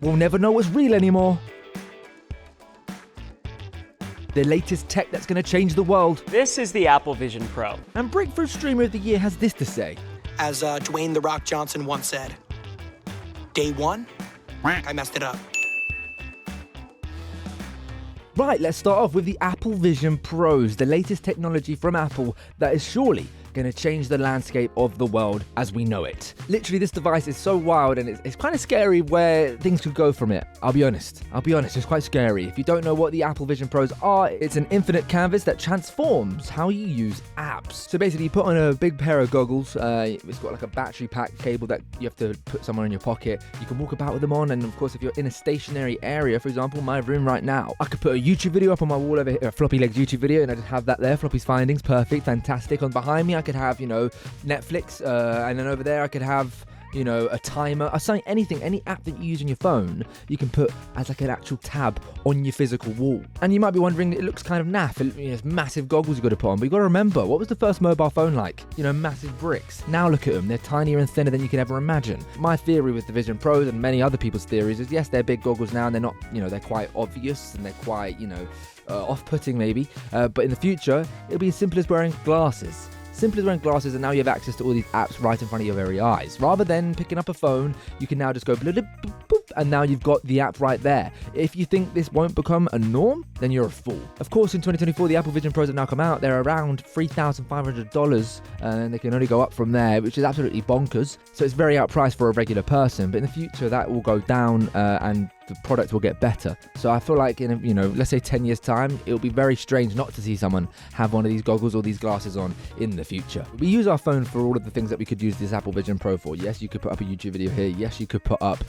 We'll never know what's real anymore. The latest tech that's going to change the world. This is the Apple Vision Pro. And Breakthrough Streamer of the Year has this to say. As Dwayne "The Rock" Johnson once said, day one, I messed it up. Right, let's start off with the Apple Vision Pros, the latest technology from Apple that is surely going to change the landscape of the world as we know it. Literally, this device is so wild and it's kind of scary where things could go from it. I'll be honest, it's quite scary. If you don't know what the Apple Vision Pros are, it's an infinite canvas that transforms how you use apps. So basically, you put on a big pair of goggles, it's got like a battery pack cable that you have to put somewhere in your pocket. You can walk about with them on, and of course, if you're in a stationary area, for example, my room right now, I could put a YouTube video up on my wall over here, a Floppylegss YouTube video, and I just have that there, Floppy's findings, perfect, fantastic. On behind me, I could have, Netflix, and then over there I could have, a timer, anything, any app that you use on your phone, you can put as like an actual tab on your physical wall. And you might be wondering, it looks kind of naff, it's massive goggles you've got to put on, but you've got to remember, what was the first mobile phone like? Massive bricks. Now look at them, they're tinier and thinner than you could ever imagine. My theory with the Vision Pros and many other people's theories is, yes, they're big goggles now, and they're not, they're quite obvious, and they're quite, off-putting maybe, but in the future, it'll be as simple as wearing glasses. Simple as wearing glasses, and now you have access to all these apps right in front of your very eyes. Rather than picking up a phone, you can now just go bloop, bloop, bloop, and now you've got the app right there. If you think this won't become a norm, then you're a fool. Of course, in 2024, the Apple Vision Pros have now come out. They're around $3,500, and they can only go up from there, which is absolutely bonkers. So it's very outpriced for a regular person, but in the future, that will go down, and the product will get better. So I feel like in let's say 10 years time, it'll be very strange not to see someone have one of these goggles or these glasses on in the future. We use our phone for all of the things that we could use this Apple Vision Pro for. Yes, you could put up a YouTube video here. Yes, you could put up,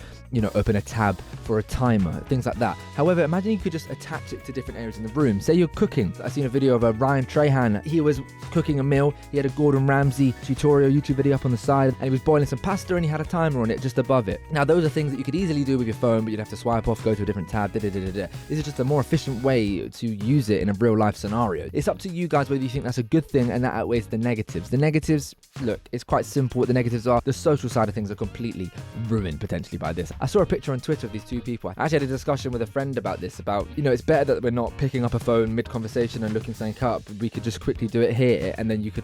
open a tab for a timer, things like that. However, imagine you could just attach it to different areas in the room. Say you're cooking. I seen a video of a Ryan Trahan. He was cooking a meal. He had a Gordon Ramsay tutorial YouTube video up on the side, and he was boiling some pasta, and he had a timer on it just above it. Now, those are things that you could easily do with your phone, but you'd have to swipe off, go to a different tab. This is just a more efficient way to use it in a real life scenario. It's up to you guys whether you think that's a good thing and that outweighs the negatives. The negatives, look, it's quite simple what the negatives are. The social side of things are completely ruined potentially by this. I saw a picture on Twitter of these two people. I actually had a discussion with a friend about this, about, it's better that we're not picking up a phone mid-conversation and looking something up. We could just quickly do it here, and then you could,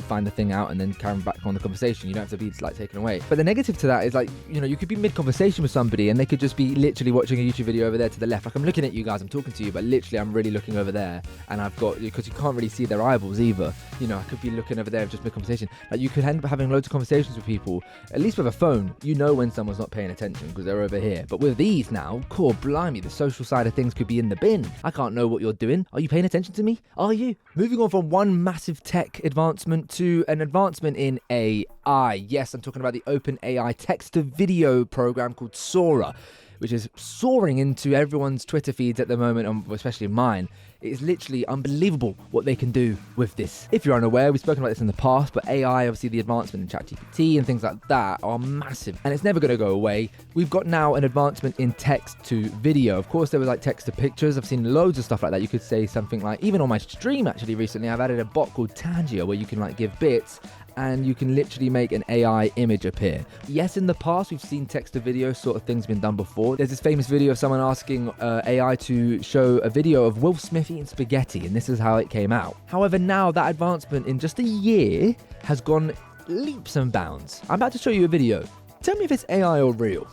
find the thing out and then carry back on the conversation. You don't have to be taken away. But the negative to that is you could be mid-conversation with somebody and they could just be literally watching a YouTube video over there to the left. I'm looking at you guys, I'm talking to you, but literally I'm really looking over there, and I've got, because you can't really see their eyeballs either, I could be looking over there just mid-conversation. You could end up having loads of conversations with people. At least with a phone, when someone's not paying attention because they're over here. But with these now, core blimey, the social side of things could be in the bin. I can't know what you're doing. Are you paying attention to me? Are you? Moving on from one massive tech advancement to an advancement in AI. Yes, I'm talking about the OpenAI text-to-video program called Sora, which is soaring into everyone's Twitter feeds at the moment, especially mine. It is literally unbelievable what they can do with this. If you're unaware, we've spoken about this in the past, but AI, obviously the advancement in ChatGPT and things like that are massive, and it's never going to go away. We've got now an advancement in text to video. Of course, there was text to pictures. I've seen loads of stuff like that. You could say something like, even on my stream actually recently, I've added a bot called Tangia where you can give bits, and you can literally make an AI image appear. Yes, in the past, we've seen text-to-video sort of things been done before. There's this famous video of someone asking AI to show a video of Will Smith eating spaghetti, and this is how it came out. However, now that advancement in just a year has gone leaps and bounds. I'm about to show you a video. Tell me if it's AI or real.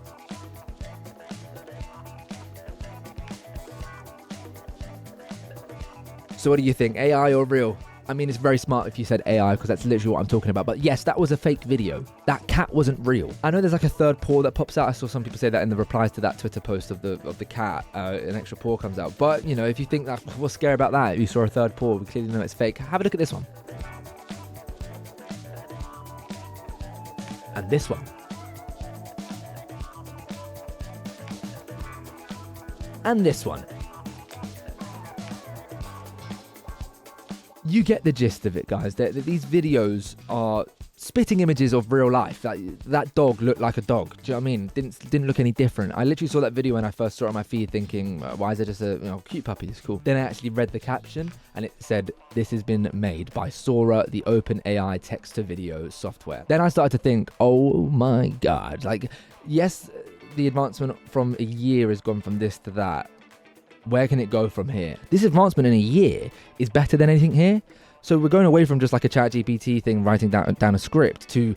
So what do you think, AI or real? I mean, it's very smart if you said AI, because that's literally what I'm talking about. But yes, that was a fake video. That cat wasn't real. I know there's a third paw that pops out. I saw some people say that in the replies to that Twitter post of the cat. An extra paw comes out. But, if you think that, what's scary about that? If you saw a third paw, we clearly know it's fake. Have a look at this one. And this one. And this one. You get the gist of it, guys. These videos are spitting images of real life. That dog looked like a dog. Do you know what I mean? Didn't look any different. I literally saw that video when I first saw it on my feed, thinking, why is it just a cute puppy? It's cool. Then I actually read the caption, and it said, "This has been made by Sora, the OpenAI text-to-video software." Then I started to think, oh my god, yes. the advancement from a year has gone from this to that, where can it go from here? This advancement in a year is better than anything here. So we're going away from just like a ChatGPT thing, writing down a script, to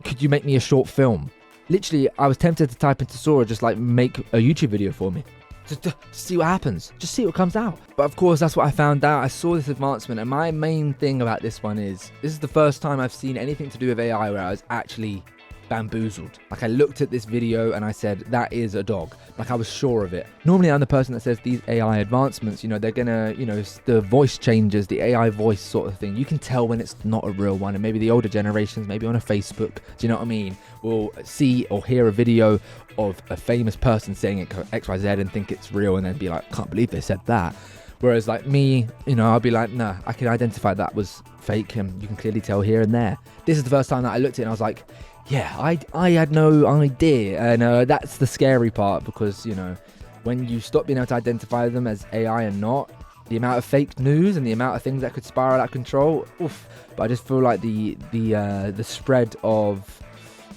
could you make me a short film? Literally, I was tempted to type into Sora, just like make a YouTube video for me. Just to see what happens. Just see what comes out. But of course, that's what I found out. I saw this advancement, and my main thing about this one is, this is the first time I've seen anything to do with AI where I was actually bamboozled. Like, I looked at this video and I said, that is a dog. Like, I was sure of it. Normally I'm the person that says these AI advancements, you know, they're gonna, you know, the voice changes, the AI voice sort of thing, you can tell when it's not a real one. And maybe the older generations, maybe on a Facebook, do you know what I mean, will see or hear a video of a famous person saying XYZ and think it's real, and then be like, can't believe they said that. Whereas like me, you know, I'll be like, nah, I can identify that was fake, and you can clearly tell here and there. This is the first time that I looked at it and I was like, yeah, I had no idea. And that's the scary part, because, you know, when you stop being able to identify them as AI and not, the amount of fake news and the amount of things that could spiral out of control, oof. But I just feel like the spread of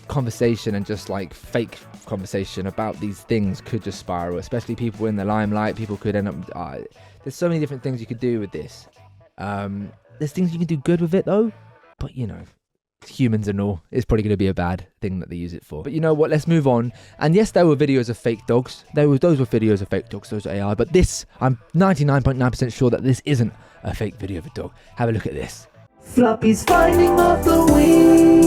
conversation and just like fake conversation about these things could just spiral, especially people in the limelight. People could end up, there's so many different things you could do with this. There's things you can do good with it though, but you know, humans and all, it's probably going to be a bad thing that they use it for. But you know what, let's move on. And yes, there were videos of fake dogs. Those were videos of fake dogs, those are AI. But this, I'm 99.9% sure that this isn't a fake video of a dog. Have a look at this. Floppy's finding of the week.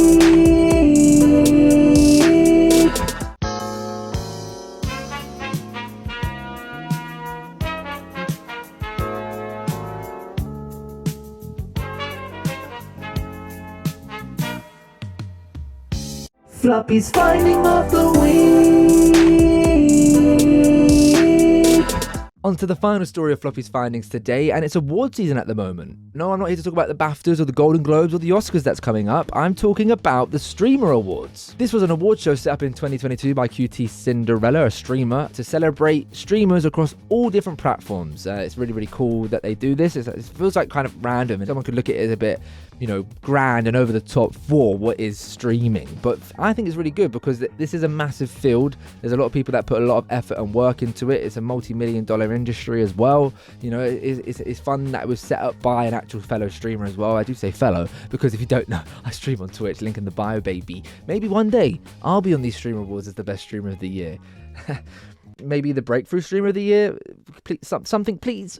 Floppy's finding of the week. On to the final story of Floppy's findings today, and it's award season at the moment. No, I'm not here to talk about the BAFTAs or the Golden Globes or the Oscars that's coming up. I'm talking about the Streamer Awards. This was an award show set up in 2022 by QT Cinderella, a streamer, to celebrate streamers across all different platforms. It's really, really cool that they do this. It feels like kind of random, and someone could look at it as a bit, you know, grand and over the top for what is streaming. But I think it's really good because this is a massive field. There's a lot of people that put a lot of effort and work into it. It's a multi-million-dollar industry as well. You know, it's fun that it was set up by an actual fellow streamer as well. I do say fellow because if you don't know, I stream on Twitch, link in the bio, baby. Maybe one day I'll be on these streamer awards as the best streamer of the year. Maybe the breakthrough streamer of the year. Please, something please.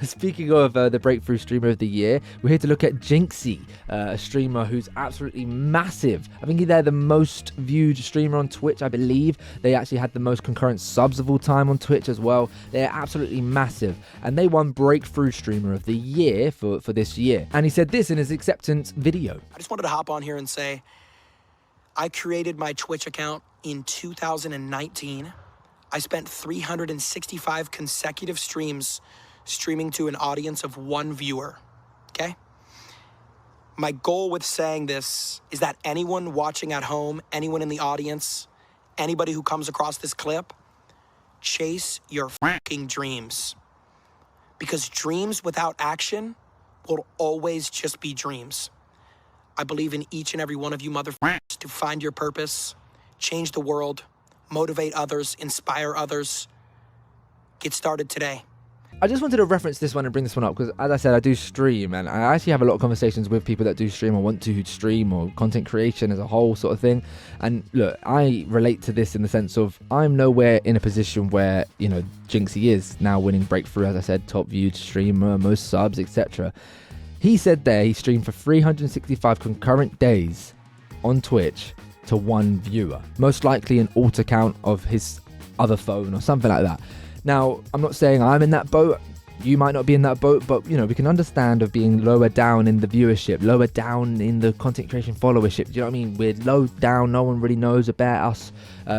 Speaking of the breakthrough streamer of the year, we're here to look at Jinxie, a streamer who's absolutely massive. I think they're the most viewed streamer on Twitch, I believe. They actually had the most concurrent subs of all time on Twitch as well. They're absolutely massive, and they won breakthrough streamer of the year for this year. And he said this in his acceptance video. I just wanted to hop on here and say, I created my Twitch account in 2019. I spent 365 consecutive streams streaming to an audience of one viewer, okay? My goal with saying this is that anyone watching at home, anyone in the audience, anybody who comes across this clip, chase your fucking dreams. Because dreams without action will always just be dreams. I believe in each and every one of you motherfuckers to find your purpose, change the world, motivate others, inspire others. Get started today. I just wanted to reference this one and bring this one up because, as I said, I do stream, and I actually have a lot of conversations with people that do stream or want to stream or content creation as a whole sort of thing. And look, I relate to this in the sense of I'm nowhere in a position where, you know, Jinxie is now winning breakthrough, as I said, top viewed streamer, most subs, etc. He said there he streamed for 365 concurrent days on Twitch to one viewer, most likely an alt account of his other phone or something like that. Now, I'm not saying I'm in that boat. You might not be in that boat, but, you know, we can understand of being lower down in the viewership, lower down in the content creation followership. Do you know what I mean? We're low down. No one really knows about us.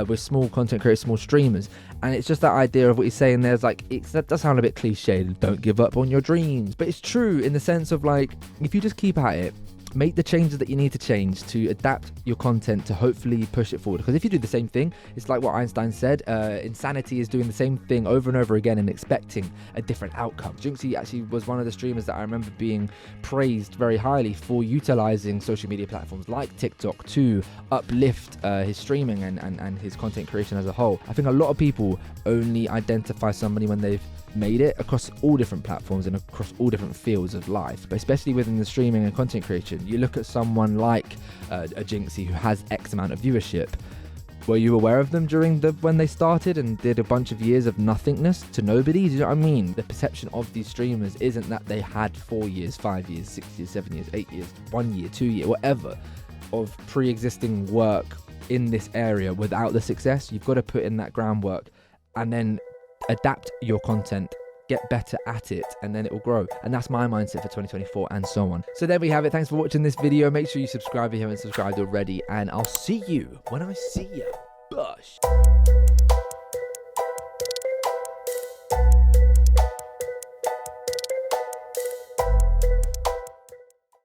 We're small content creators, small streamers. And it's just that idea of what he's saying there is like, that does sound a bit cliche. Don't give up on your dreams. But it's true in the sense of like, if you just keep at it, make the changes that you need to change to adapt your content to hopefully push it forward. Because if you do the same thing, it's like what Einstein said, insanity is doing the same thing over and over again and expecting a different outcome. Jinxie actually was one of the streamers that I remember being praised very highly for utilizing social media platforms like TikTok to uplift his streaming and his content creation as a whole. I think a lot of people only identify somebody when they've made it across all different platforms and across all different fields of life, but especially within the streaming and content creation. You look at someone like a Jinxie who has X amount of viewership. Were you aware of them during when they started and did a bunch of years of nothingness to nobody? Do you know what I mean? The perception of these streamers isn't that they had 4 years, 5 years, 6 years, 7 years, 8 years, 1 year, 2 year, whatever of pre-existing work in this area without the success. You've got to put in that groundwork and then adapt your content, get better at it, and then it will grow. And that's my mindset for 2024 and so on. So there we have it. Thanks for watching this video. Make sure you subscribe if you haven't subscribed already, and I'll see you when I see you. Bush.